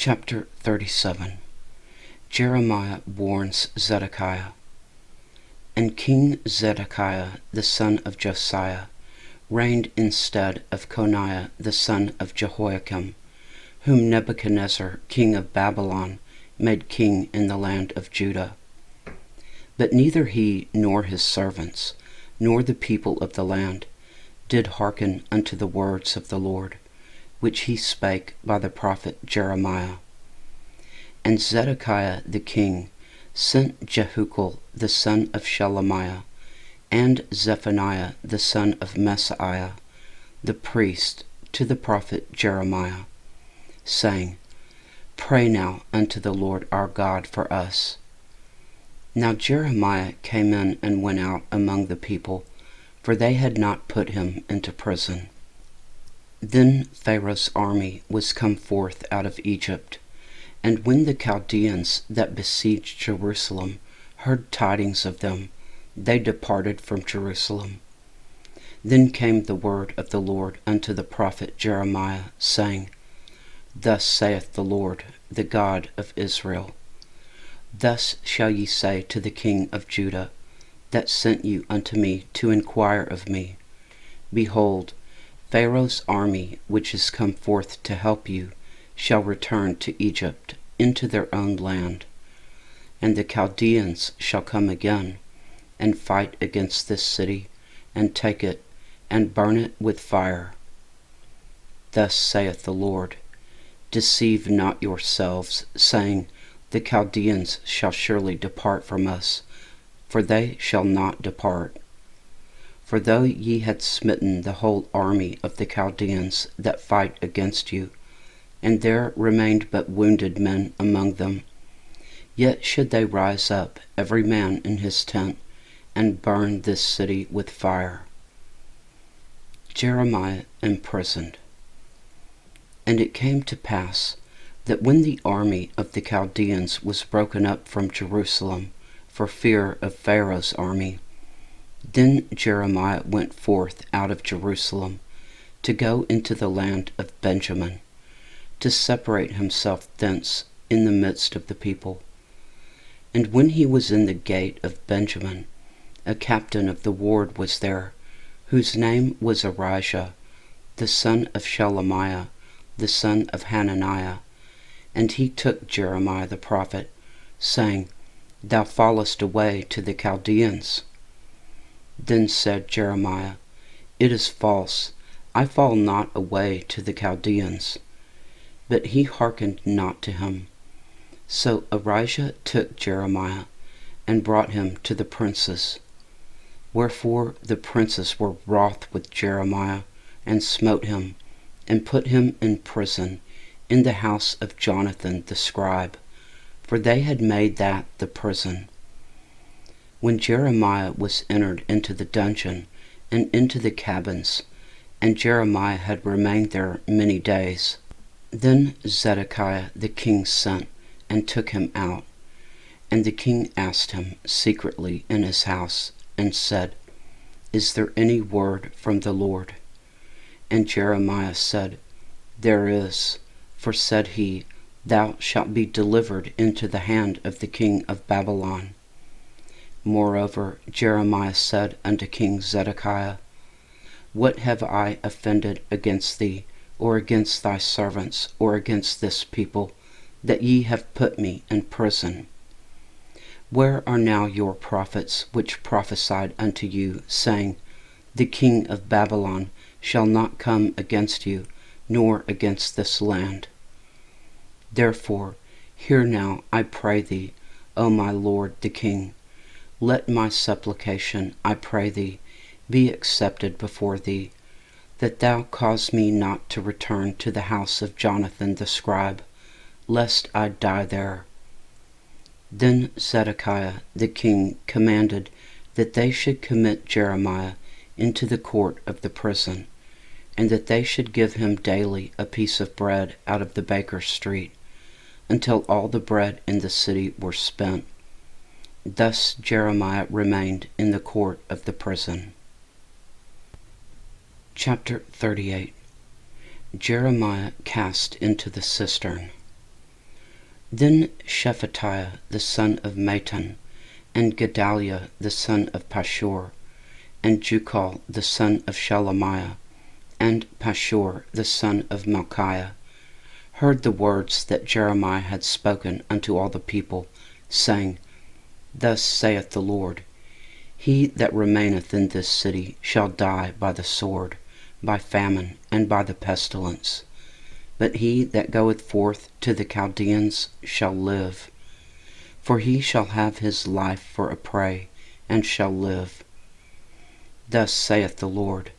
Chapter 37. Jeremiah warns Zedekiah. And King Zedekiah the son of Josiah reigned instead of Coniah the son of Jehoiakim, whom Nebuchadnezzar king of Babylon made king in the land of Judah. But neither he nor his servants, nor the people of the land, did hearken unto the words of the Lord, which he spake by the prophet Jeremiah. And Zedekiah the king sent Jehucal the son of Shelemiah, and Zephaniah the son of Messiah, the priest, to the prophet Jeremiah, saying, Pray now unto the Lord our God for us. Now Jeremiah came in and went out among the people, for they had not put him into prison. Then Pharaoh's army was come forth out of Egypt, and when the Chaldeans that besieged Jerusalem heard tidings of them, they departed from Jerusalem. Then came the word of the Lord unto the prophet Jeremiah, saying, Thus saith the Lord, the God of Israel, Thus shall ye say to the king of Judah, that sent you unto me to inquire of me, Behold, Pharaoh's army, which is come forth to help you, shall return to Egypt, into their own land. And the Chaldeans shall come again, and fight against this city, and take it, and burn it with fire. Thus saith the Lord, Deceive not yourselves, saying, The Chaldeans shall surely depart from us, for they shall not depart. For though ye had smitten the whole army of the Chaldeans that fight against you, and there remained but wounded men among them, yet should they rise up, every man in his tent, and burn this city with fire. Jeremiah imprisoned. And it came to pass that when the army of the Chaldeans was broken up from Jerusalem for fear of Pharaoh's army, then Jeremiah went forth out of Jerusalem to go into the land of Benjamin, to separate himself thence in the midst of the people. And when he was in the gate of Benjamin, a captain of the ward was there, whose name was Arijah, the son of Shelemiah, the son of Hananiah. And he took Jeremiah the prophet, saying, Thou fallest away to the Chaldeans. Then said Jeremiah, It is false, I fall not away to the Chaldeans. But he hearkened not to him. So Arijah took Jeremiah, and brought him to the princes. Wherefore the princes were wroth with Jeremiah, and smote him, and put him in prison, in the house of Jonathan the scribe, for they had made that the prison. When Jeremiah was entered into the dungeon, and into the cabins, and Jeremiah had remained there many days, then Zedekiah the king sent, and took him out. And the king asked him secretly in his house, and said, Is there any word from the Lord? And Jeremiah said, There is, for said he, Thou shalt be delivered into the hand of the king of Babylon. Moreover, Jeremiah said unto King Zedekiah, What have I offended against thee, or against thy servants, or against this people, that ye have put me in prison? Where are now your prophets which prophesied unto you, saying, The king of Babylon shall not come against you, nor against this land? Therefore, hear now, I pray thee, O my lord the king. Let my supplication, I pray thee, be accepted before thee, that thou cause me not to return to the house of Jonathan the scribe, lest I die there. Then Zedekiah the king commanded that they should commit Jeremiah into the court of the prison, and that they should give him daily a piece of bread out of the baker's street, until all the bread in the city were spent. Thus Jeremiah remained in the court of the prison. Chapter 38. Jeremiah cast into the cistern. Then Shephatiah the son of Mattan, and Gedaliah the son of Pashur, and Jucal the son of Shelemiah, and Pashur the son of Malchiah, heard the words that Jeremiah had spoken unto all the people, saying, Thus saith the Lord, He that remaineth in this city shall die by the sword, by famine, and by the pestilence. But he that goeth forth to the Chaldeans shall live. For he shall have his life for a prey, and shall live. Thus saith the Lord,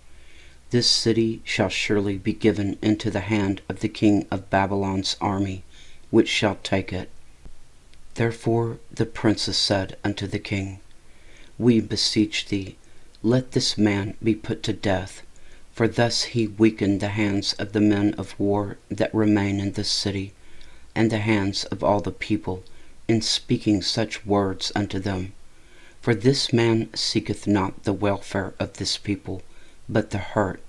This city shall surely be given into the hand of the king of Babylon's army, which shall take it. Therefore the princes said unto the king, We beseech thee, let this man be put to death, for thus he weakened the hands of the men of war that remain in this city, and the hands of all the people, in speaking such words unto them. For this man seeketh not the welfare of this people, but the hurt.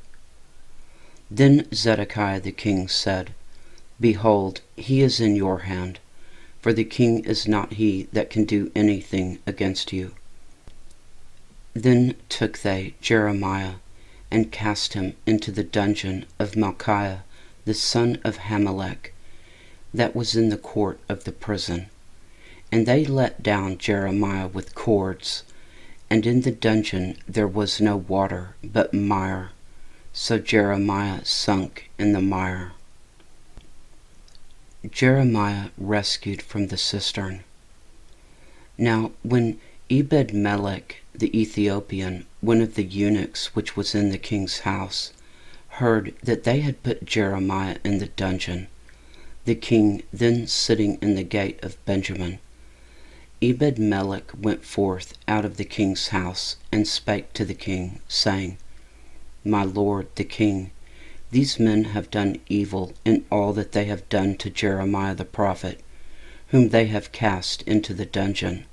Then Zedekiah the king said, Behold, he is in your hand, for the king is not he that can do anything against you. Then took they Jeremiah, and cast him into the dungeon of Malchiah the son of Hamelech, that was in the court of the prison. And they let down Jeremiah with cords, and in the dungeon there was no water, but mire. So Jeremiah sunk in the mire. Jeremiah rescued from the cistern. Now when Ebed-melech the Ethiopian, one of the eunuchs which was in the king's house, heard that they had put Jeremiah in the dungeon, the king then sitting in the gate of Benjamin, Ebed-melech went forth out of the king's house, and spake to the king, saying, My lord the king, these men have done evil in all that they have done to Jeremiah the prophet, whom they have cast into the dungeon.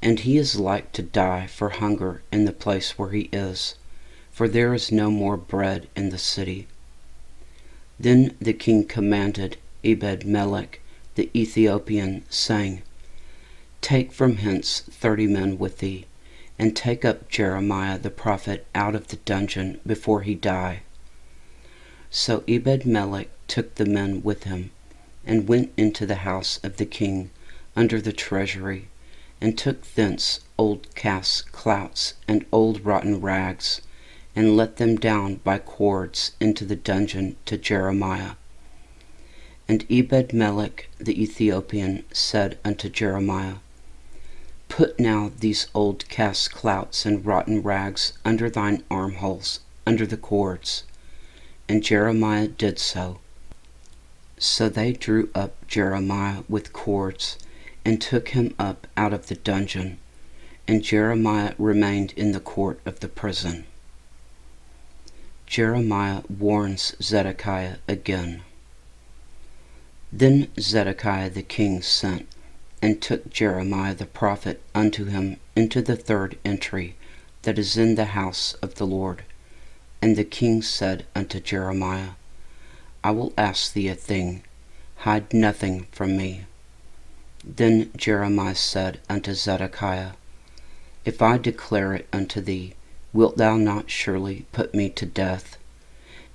And he is like to die for hunger in the place where he is, for there is no more bread in the city. Then the king commanded Ebed-melech the Ethiopian, saying, Take from hence 30 men with thee, and take up Jeremiah the prophet out of the dungeon before he die. So Ebed-melech took the men with him, and went into the house of the king under the treasury, and took thence old clouts and old rotten rags, and let them down by cords into the dungeon to Jeremiah. And Ebed-melech the Ethiopian said unto Jeremiah, Put now these old clouts and rotten rags under thine armholes, under the cords. And Jeremiah did so. So they drew up Jeremiah with cords, and took him up out of the dungeon, and Jeremiah remained in the court of the prison. Jeremiah warns Zedekiah again. Then Zedekiah the king sent, and took Jeremiah the prophet unto him into the third entry, that is in the house of the Lord. And the king said unto Jeremiah, I will ask thee a thing, hide nothing from me. Then Jeremiah said unto Zedekiah, If I declare it unto thee, wilt thou not surely put me to death?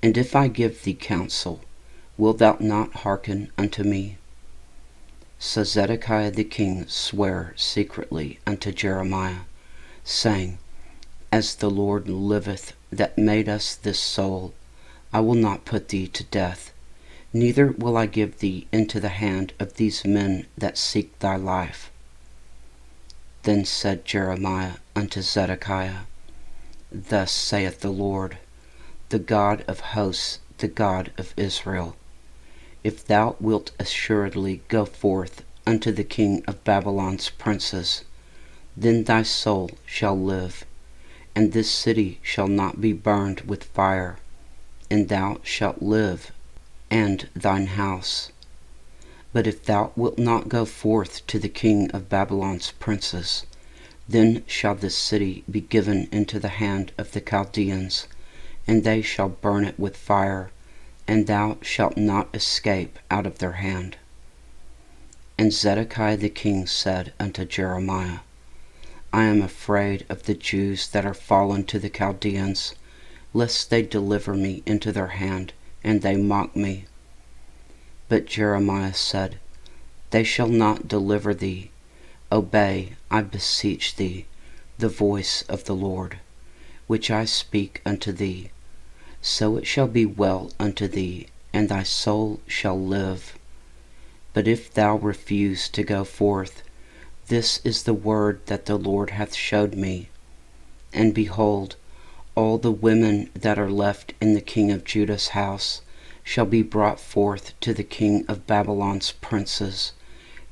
And if I give thee counsel, wilt thou not hearken unto me? So Zedekiah the king sware secretly unto Jeremiah, saying, As the Lord liveth that made us this soul, I will not put thee to death, neither will I give thee into the hand of these men that seek thy life. Then said Jeremiah unto Zedekiah, Thus saith the Lord, the God of hosts, the God of Israel, If thou wilt assuredly go forth unto the king of Babylon's princes, then thy soul shall live, and this city shall not be burned with fire, and thou shalt live, and thine house. But if thou wilt not go forth to the king of Babylon's princes, then shall this city be given into the hand of the Chaldeans, and they shall burn it with fire, and thou shalt not escape out of their hand. And Zedekiah the king said unto Jeremiah, I am afraid of the Jews that are fallen to the Chaldeans, lest they deliver me into their hand, and they mock me. But Jeremiah said, They shall not deliver thee. Obey, I beseech thee, the voice of the Lord, which I speak unto thee. So it shall be well unto thee, and thy soul shall live. But if thou refuse to go forth, this is the word that the Lord hath showed me. And behold, all the women that are left in the king of Judah's house shall be brought forth to the king of Babylon's princes,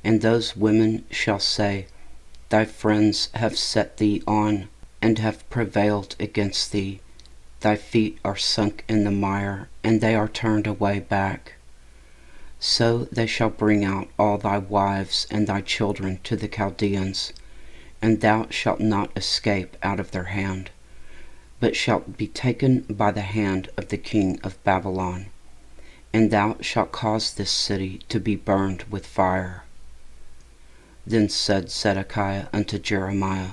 and those women shall say, Thy friends have set thee on, and have prevailed against thee. Thy feet are sunk in the mire, and they are turned away back. So they shall bring out all thy wives and thy children to the Chaldeans, and thou shalt not escape out of their hand, but shalt be taken by the hand of the king of Babylon, and thou shalt cause this city to be burned with fire. Then said Zedekiah unto Jeremiah,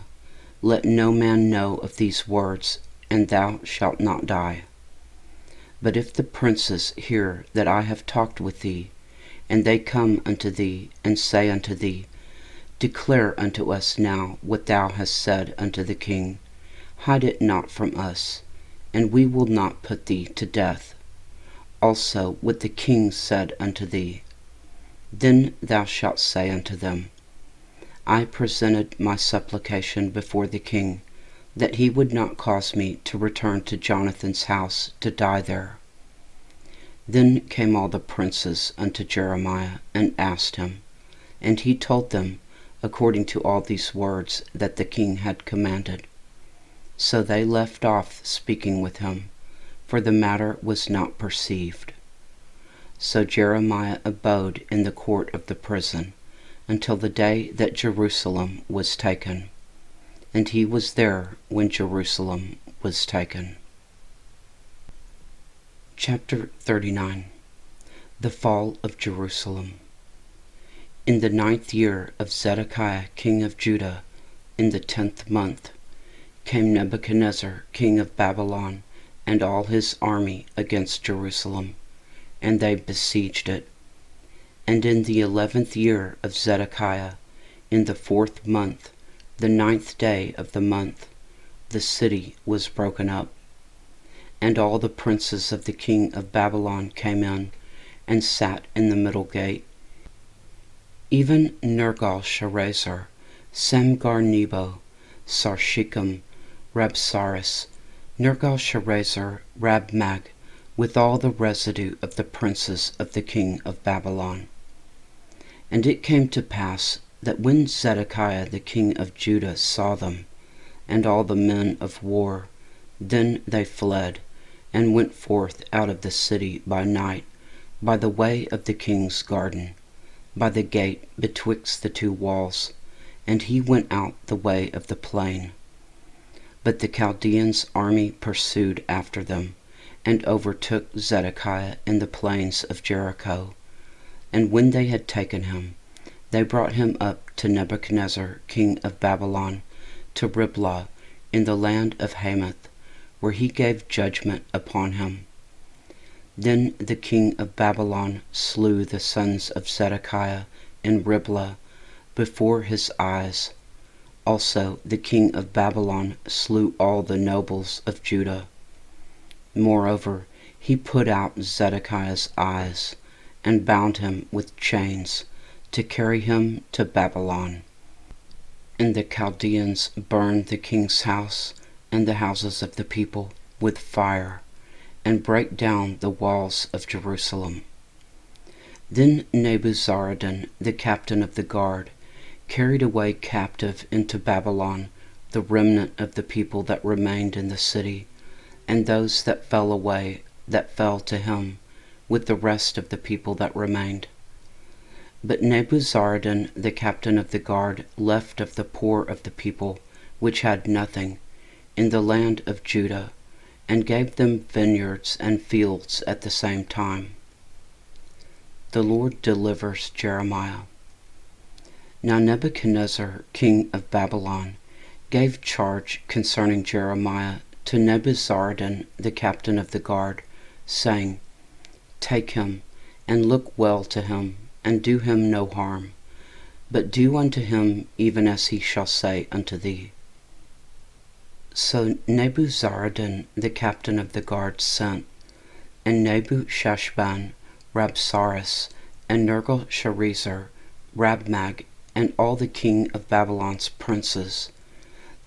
Let no man know of these words, and thou shalt not die. But if the princes hear that I have talked with thee, and they come unto thee, and say unto thee, Declare unto us now what thou hast said unto the king, hide it not from us, and we will not put thee to death. Also what the king said unto thee. Then thou shalt say unto them, I presented my supplication before the king, that he would not cause me to return to Jonathan's house to die there. Then came all the princes unto Jeremiah, and asked him, and he told them, according to all these words that the king had commanded. So they left off speaking with him, for the matter was not perceived. So Jeremiah abode in the court of the prison, until the day that Jerusalem was taken. And he was there when Jerusalem was taken. Chapter 39. The fall of Jerusalem. In the 9th year of Zedekiah king of Judah, in the 10th month, came Nebuchadnezzar king of Babylon and all his army against Jerusalem, and they besieged it. And in the 11th year of Zedekiah, in the 4th month, the 9th day of the month, the city was broken up. And all the princes of the king of Babylon came in, and sat in the middle gate, even Nergal-Sharezer, Samgar-Nebo, Sarshekim, Rabsaris, Nergal-Sharezer, Rabmag, with all the residue of the princes of the king of Babylon. And it came to pass that when Zedekiah the king of Judah saw them, and all the men of war, then they fled, and went forth out of the city by night, by the way of the king's garden, by the gate betwixt the two walls, and he went out the way of the plain. But the Chaldeans' army pursued after them, and overtook Zedekiah in the plains of Jericho. And when they had taken him, they brought him up to Nebuchadnezzar king of Babylon, to Riblah in the land of Hamath, where he gave judgment upon him. Then the king of Babylon slew the sons of Zedekiah in Riblah before his eyes. Also the king of Babylon slew all the nobles of Judah. Moreover, he put out Zedekiah's eyes, and bound him with chains, to carry him to Babylon. And the Chaldeans burned the king's house, and the houses of the people, with fire, and brake down the walls of Jerusalem. Then Nebuzaradan, the captain of the guard, carried away captive into Babylon the remnant of the people that remained in the city, and those that fell away, that fell to him, with the rest of the people that remained. But Nebuzaradan, the captain of the guard, left of the poor of the people, which had nothing, in the land of Judah, and gave them vineyards and fields at the same time. The Lord delivers Jeremiah. Now Nebuchadnezzar, king of Babylon, gave charge concerning Jeremiah to Nebuzaradan, the captain of the guard, saying, Take him, and look well to him, and do him no harm, but do unto him even as he shall say unto thee. So Nebuzaradan, the captain of the guard, sent, and Nebushashban, Rabsaris, and Nergal-Sharezer, Rabmag, and all the king of Babylon's princes,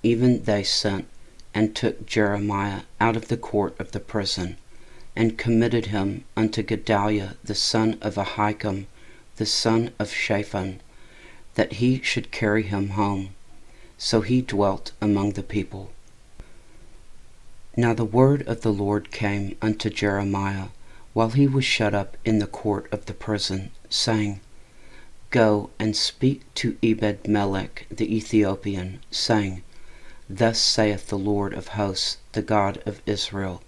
even they sent, and took Jeremiah out of the court of the prison, and committed him unto Gedaliah the son of Ahikam, the son of Shaphan, that he should carry him home. So he dwelt among the people. Now the word of the Lord came unto Jeremiah while he was shut up in the court of the prison, saying, Go and speak to Ebed-melech the Ethiopian, saying, Thus saith the Lord of hosts, the God of Israel,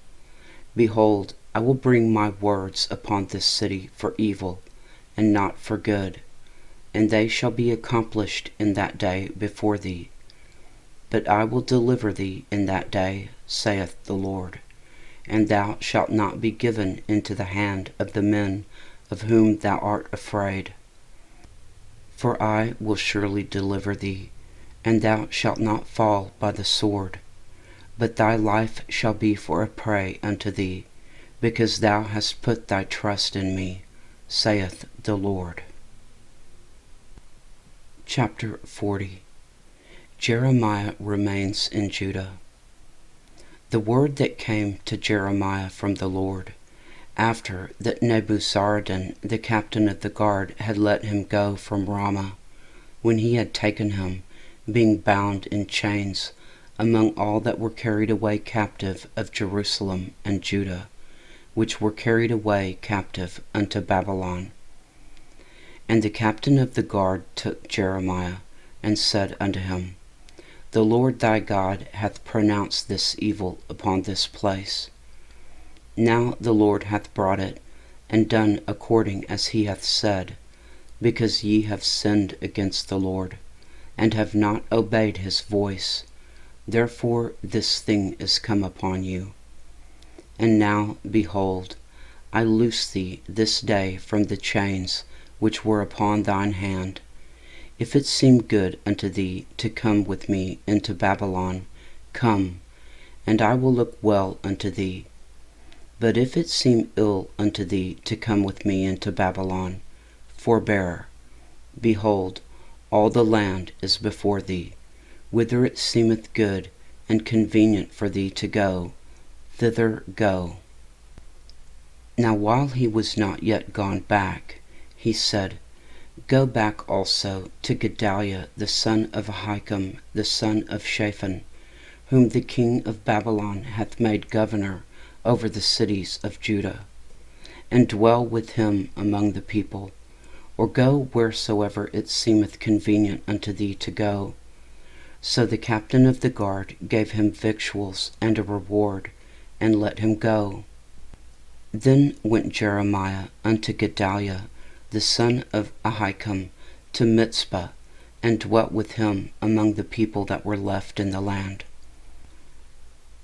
Behold, I will bring my words upon this city for evil, and not for good, and they shall be accomplished in that day before thee. But I will deliver thee in that day, saith the Lord, and thou shalt not be given into the hand of the men of whom thou art afraid. For I will surely deliver thee, and thou shalt not fall by the sword, but thy life shall be for a prey unto thee, because thou hast put thy trust in me, saith the Lord. Chapter 40. Jeremiah remains in Judah. The word that came to Jeremiah from the Lord, after that Nebuzaradan, the captain of the guard, had let him go from Ramah, when he had taken him, being bound in chains, among all that were carried away captive of Jerusalem and Judah, which were carried away captive unto Babylon. And the captain of the guard took Jeremiah, and said unto him, The Lord thy God hath pronounced this evil upon this place. Now the Lord hath brought it, and done according as he hath said, because ye have sinned against the Lord, and have not obeyed his voice. Therefore this thing is come upon you. And now, behold, I loose thee this day from the chains which were upon thine hand. If it seem good unto thee to come with me into Babylon, come, and I will look well unto thee. But if it seem ill unto thee to come with me into Babylon, forbear. Behold, all the land is before thee. Whither it seemeth good and convenient for thee to go, thither go. Now while he was not yet gone back, he said, Go back also to Gedaliah the son of Ahikam, the son of Shaphan, whom the king of Babylon hath made governor over the cities of Judah, and dwell with him among the people, or go wheresoever it seemeth convenient unto thee to go. So the captain of the guard gave him victuals and a reward, and let him go. Then went Jeremiah unto Gedaliah the son of Ahikam to Mizpah, and dwelt with him among the people that were left in the land.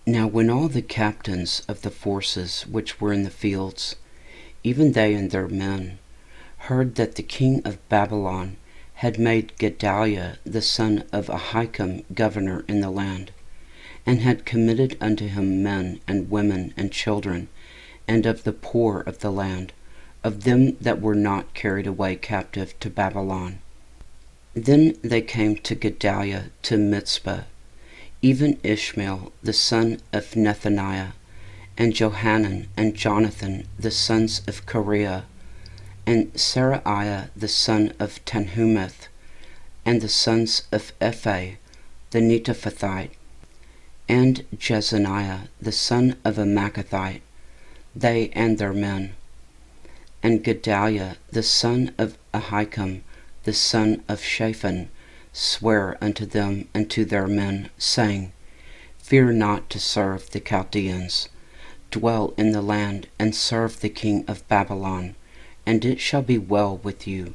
Now when all the captains of the forces which were in the fields, even they and their men, heard that the king of Babylon had made Gedaliah the son of Ahikam governor in the land, and had committed unto him men and women and children, and of the poor of the land, of them that were not carried away captive to Babylon. Then they came to Gedaliah to Mizpah, even Ishmael the son of Nethaniah, and Johanan and Jonathan the sons of Kareah, and Seraiah the son of Tanhumeth, and the sons of Ephah the Netophathite, and Jezaniah the son of a Maccathite, they and their men. And Gedaliah the son of Ahikam, the son of Shaphan, sware unto them and to their men, saying, Fear not to serve the Chaldeans. Dwell in the land, and serve the king of Babylon, and it shall be well with you.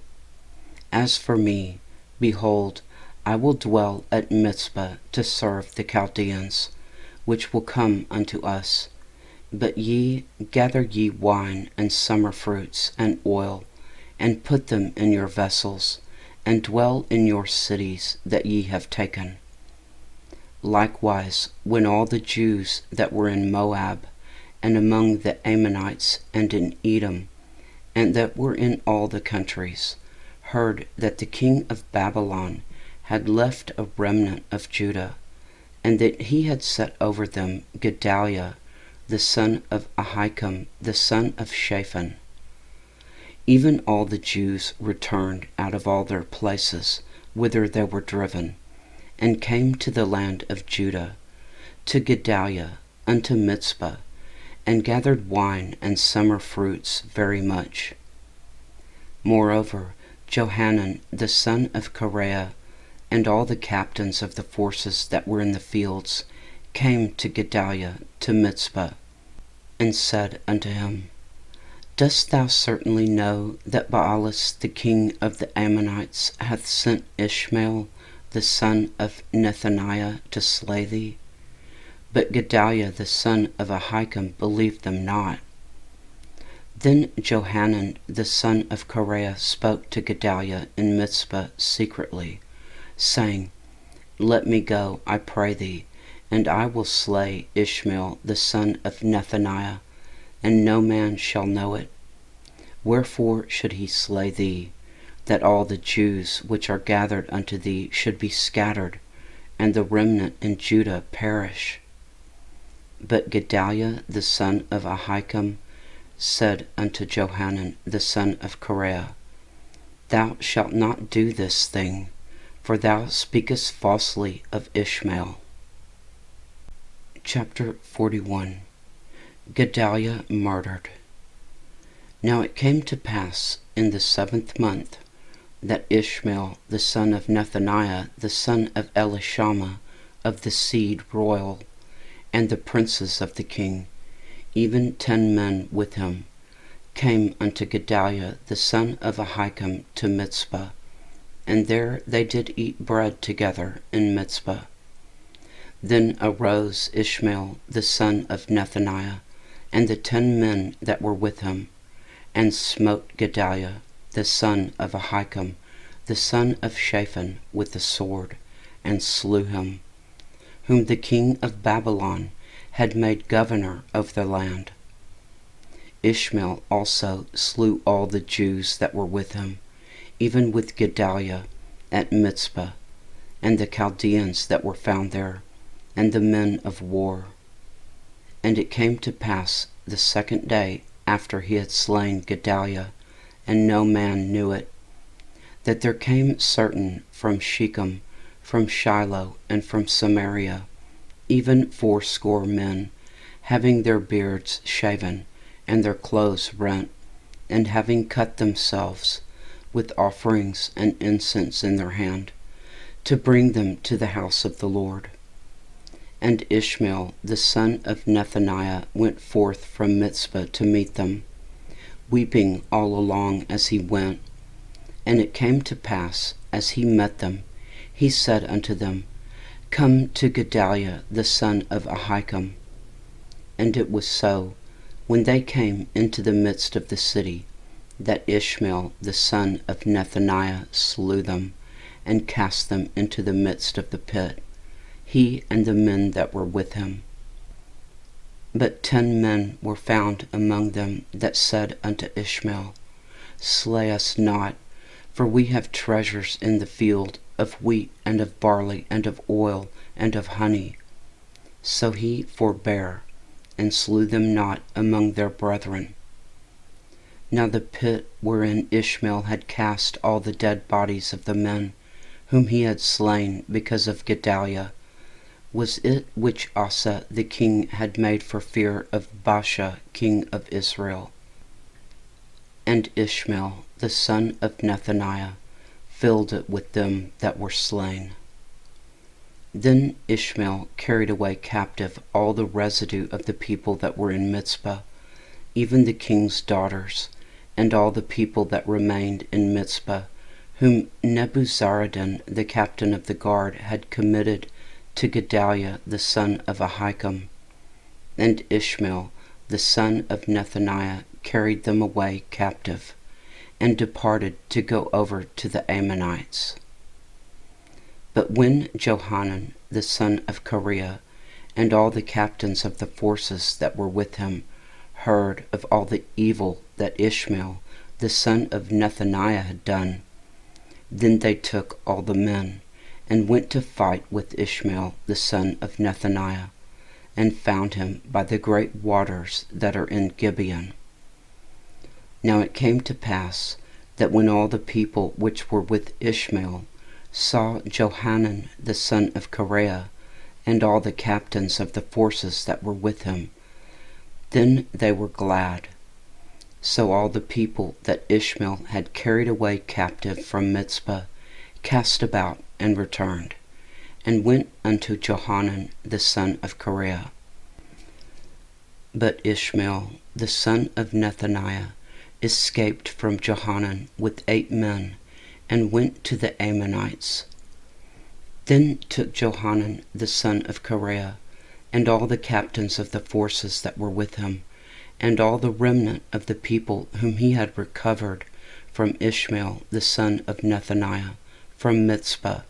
As for me, Behold, I will dwell at Mizpah to serve the Chaldeans, which will come unto us. But ye, gather ye wine and summer fruits and oil, and put them in your vessels, and dwell in your cities that ye have taken. Likewise, when all the Jews that were in Moab, and among the Ammonites, and in Edom, and that were in all the countries, heard that the king of Babylon had left a remnant of Judah, and that he had set over them Gedaliah, the son of Ahikam, the son of Shaphan. Even all the Jews returned out of all their places whither they were driven, and came to the land of Judah, to Gedaliah, unto Mizpah, and gathered wine and summer fruits very much. Moreover, Johanan the son of Kareah, and all the captains of the forces that were in the fields, came to Gedaliah to Mizpah, and said unto him, Dost thou certainly know that Baalis the king of the Ammonites hath sent Ishmael the son of Nethaniah to slay thee? But Gedaliah the son of Ahikam believed them not. Then Johanan the son of Kareah spoke to Gedaliah in Mizpah secretly, saying, Let me go, I pray thee, and I will slay Ishmael the son of Nethaniah, and no man shall know it. Wherefore should he slay thee, that all the Jews which are gathered unto thee should be scattered, and the remnant in Judah perish? But Gedaliah the son of Ahikam said unto Johanan the son of Kareah, Thou shalt not do this thing, for thou speakest falsely of Ishmael. Chapter 41. Gedaliah murdered. Now it came to pass in the 7th month that Ishmael the son of Nethaniah the son of Elishama of the seed royal, and the princes of the king, even 10 men with him, came unto Gedaliah the son of Ahikam to Mizpah, and there they did eat bread together in Mizpah. Then arose Ishmael the son of Nethaniah, and the 10 men that were with him, and smote Gedaliah the son of Ahikam, the son of Shaphan, with the sword, and slew him, whom the king of Babylon had made governor of the land. Ishmael also slew all the Jews that were with him, even with Gedaliah, at Mizpah, and the Chaldeans that were found there, and the men of war. And it came to pass the 2nd day after he had slain Gedaliah, and no man knew it, that there came certain from Shechem, from Shiloh, and from Samaria, even 80 men, having their beards shaven, and their clothes rent, and having cut themselves, with offerings and incense in their hand, to bring them to the house of the Lord. And Ishmael the son of Nethaniah went forth from Mizpah to meet them, weeping all along as he went. And it came to pass, as he met them, he said unto them, Come to Gedaliah the son of Ahikam. And it was so, when they came into the midst of the city, that Ishmael the son of Nethaniah slew them, and cast them into the midst of the pit, he and the men that were with him. But 10 men were found among them that said unto Ishmael, Slay us not, for we have treasures in the field of wheat and of barley and of oil and of honey. So he forbare, and slew them not among their brethren. Now the pit wherein Ishmael had cast all the dead bodies of the men whom he had slain because of Gedaliah was it which Asa the king had made for fear of Baasha king of Israel. And Ishmael the son of Nethaniah filled it with them that were slain. Then Ishmael carried away captive all the residue of the people that were in Mizpah, even the king's daughters, and all the people that remained in Mizpah, whom Nebuzaradan the captain of the guard had committed to Gedaliah the son of Ahikam. And Ishmael the son of Nethaniah carried them away captive, and departed to go over to the Ammonites. But when Johanan the son of Kareah and all the captains of the forces that were with him heard of all the evil that Ishmael the son of Nethaniah had done, then they took all the men, and went to fight with Ishmael the son of Nethaniah, and found him by the great waters that are in Gibeon. Now it came to pass that when all the people which were with Ishmael saw Johanan the son of Kareah and all the captains of the forces that were with him, then they were glad. So all the people that Ishmael had carried away captive from Mizpah cast about and returned, and went unto Johanan the son of Kareah. But Ishmael the son of Nethaniah escaped from Johanan with 8 men, and went to the Ammonites. Then took Johanan the son of Kareah, and all the captains of the forces that were with him, and all the remnant of the people whom he had recovered from Ishmael the son of Nethaniah from Mizpah,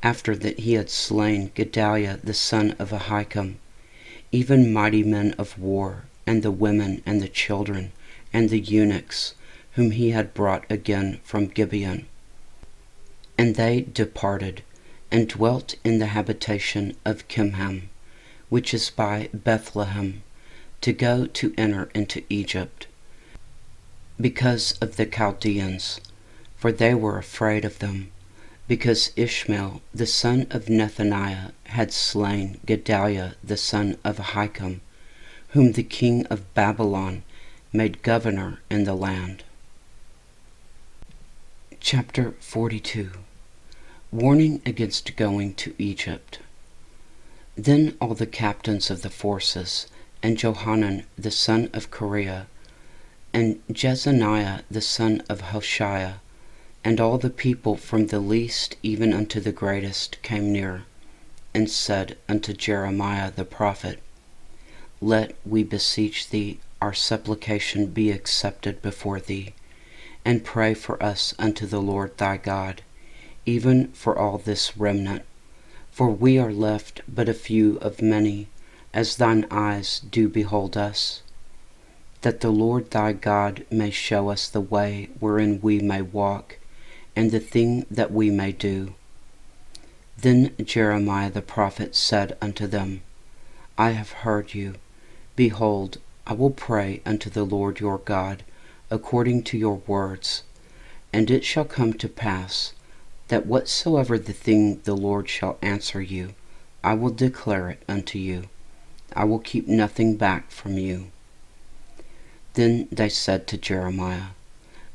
after that he had slain Gedaliah the son of Ahikam, even mighty men of war, and the women and the children, and the eunuchs, whom he had brought again from Gibeon. And they departed, and dwelt in the habitation of Kimham, which is by Bethlehem, to go to enter into Egypt, because of the Chaldeans, for they were afraid of them, because Ishmael the son of Nethaniah had slain Gedaliah the son of Ahikam, whom the king of Babylon made governor in the land. Chapter 42. Warning against going to Egypt. Then all the captains of the forces, and Johanan the son of Kareah, and Jezaniah the son of Hoshea, and all the people from the least even unto the greatest came near, and said unto Jeremiah the prophet, Let, we beseech thee, our supplication be accepted before thee, and pray for us unto the Lord thy God, even for all this remnant, for we are left but a few of many, as thine eyes do behold us, that the Lord thy God may show us the way wherein we may walk, and the thing that we may do. Then Jeremiah the prophet said unto them, I have heard you. Behold, I will pray unto the Lord your God according to your words, and it shall come to pass, that whatsoever the thing the Lord shall answer you, I will declare it unto you. I will keep nothing back from you. Then they said to Jeremiah,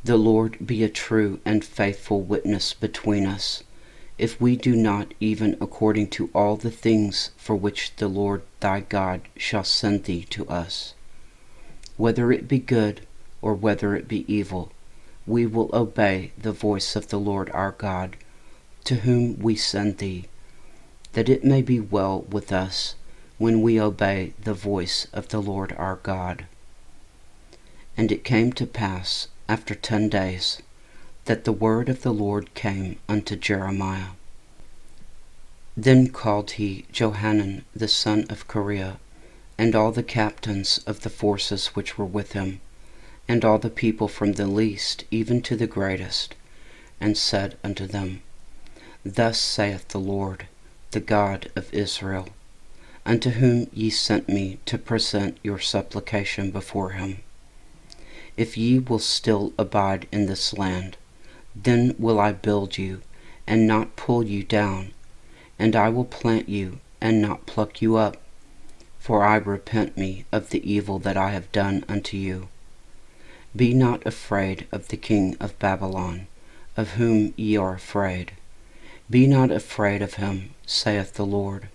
The Lord be a true and faithful witness between us, if we do not even according to all the things for which the Lord thy God shall send thee to us. Whether it be good, or whether it be evil, we will obey the voice of the Lord our God, to whom we send thee, that it may be well with us when we obey the voice of the Lord our God. And it came to pass after 10 days, that the word of the Lord came unto Jeremiah. Then called he Johanan the son of Kareah, and all the captains of the forces which were with him, and all the people from the least even to the greatest, and said unto them, Thus saith the Lord, the God of Israel, unto whom ye sent me to present your supplication before him. If ye will still abide in this land, then will I build you, and not pull you down, and I will plant you, and not pluck you up, for I repent me of the evil that I have done unto you. Be not afraid of the king of Babylon, of whom ye are afraid. Be not afraid of him, saith the Lord,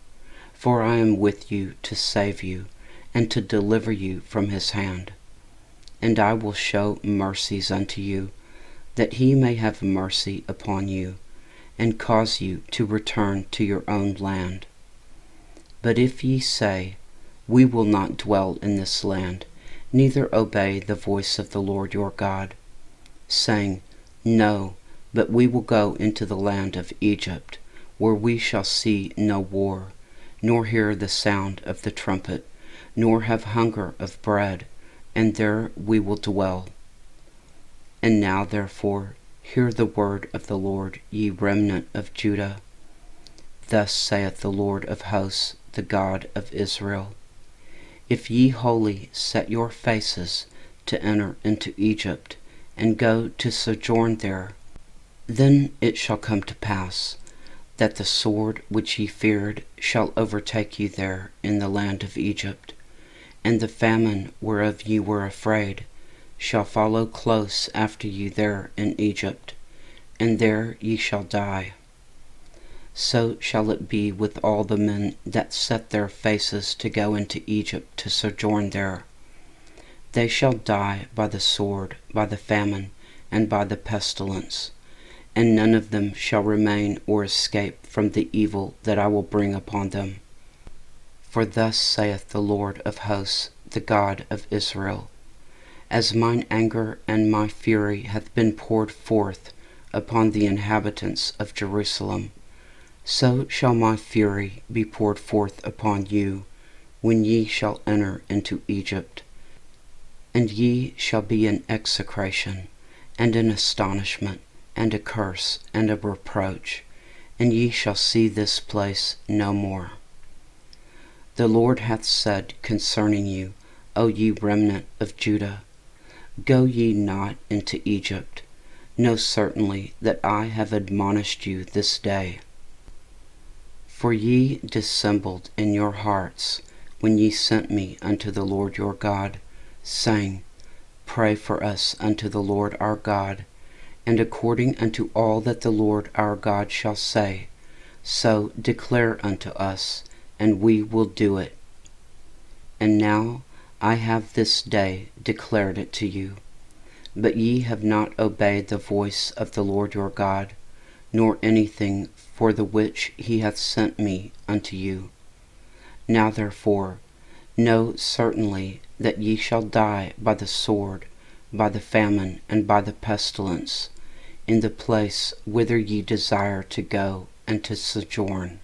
for I am with you to save you, and to deliver you from his hand. And I will show mercies unto you, that he may have mercy upon you, and cause you to return to your own land. But if ye say, We will not dwell in this land, neither obey the voice of the Lord your God, saying, No, but we will go into the land of Egypt, where we shall see no war, nor hear the sound of the trumpet, nor have hunger of bread, and there we will dwell. And now therefore hear the word of the Lord, ye remnant of Judah. Thus saith the Lord of hosts, the God of Israel, If ye wholly set your faces to enter into Egypt, and go to sojourn there, then it shall come to pass, that the sword which ye feared shall overtake you there in the land of Egypt, and the famine whereof ye were afraid shall follow close after you there in Egypt, and there ye shall die. So shall it be with all the men that set their faces to go into Egypt to sojourn there. They shall die by the sword, by the famine, and by the pestilence, and none of them shall remain or escape from the evil that I will bring upon them. For thus saith the Lord of hosts, the God of Israel, As mine anger and my fury hath been poured forth upon the inhabitants of Jerusalem, so shall my fury be poured forth upon you, when ye shall enter into Egypt. And ye shall be an execration, and an astonishment, and a curse, and a reproach, and ye shall see this place no more. The Lord hath said concerning you, O ye remnant of Judah, Go ye not into Egypt. Know certainly that I have admonished you this day. For ye dissembled in your hearts when ye sent me unto the Lord your God, saying, Pray for us unto the Lord our God, and according unto all that the Lord our God shall say, so declare unto us, and we will do it. And now I have this day declared it to you. But ye have not obeyed the voice of the Lord your God, nor anything for the which he hath sent me unto you. Now therefore know certainly that ye shall die by the sword, by the famine, and by the pestilence, in the place whither ye desire to go and to sojourn.